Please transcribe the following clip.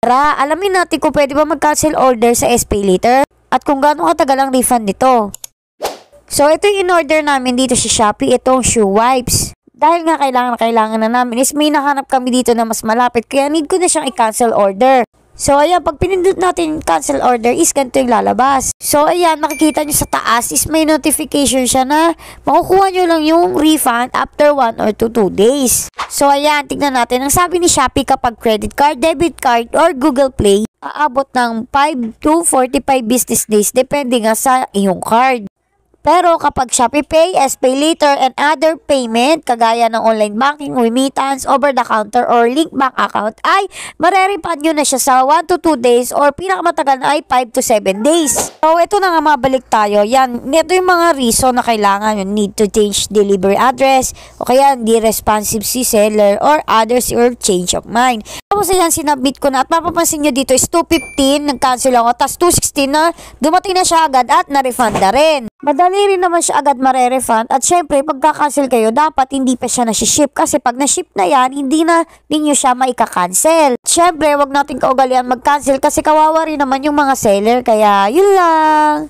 Tara, alamin natin kung pwede ba mag-cancel order sa SPay Later at kung gaano katagal ang refund nito. So, ito yung in-order namin dito sa Shopee, itong shoe wipes. Dahil nga kailangan na namin is may nahanap kami dito na mas malapit kaya need ko na siyang i-cancel order. So, ayan, pag pinindot natin cancel order is ganito yung lalabas. So, ayan, makikita nyo sa taas is may notification siya na makukuha nyo lang yung refund after 1 or 2 days. So, ayan, tignan natin. Ang sabi ni Shopee kapag credit card, debit card, or Google Play, aabot ng 5 to 45 business days depende nga sa iyong card. Pero kapag Shopee Pay, SPay Later, and other payment, kagaya ng online banking, remittance, over-the-counter, or link bank account, ay marerefund nyo na siya sa 1 to 2 days or pinakamatagal na ay 5 to 7 days. So, ito na nga, mabalik tayo. Yan, ito yung mga reason na kailangan. You need to change delivery address, o kaya hindi responsive si seller, or others, or change of mind. Tapos ayan, sinubmit ko na at mapapansin nyo dito is 215, nag-cancel ako, tapos 216 na, dumating na siya agad at na-refund na rin. Madali rin naman siya agad mare-refund at syempre, pagka-cancel kayo, dapat hindi pa siya na-ship kasi pag na-ship na yan, hindi na ninyo siya maika-cancel. Syempre, wag natin kaugalian mag-cancel kasi kawawa rin naman yung mga seller, kaya yun lang.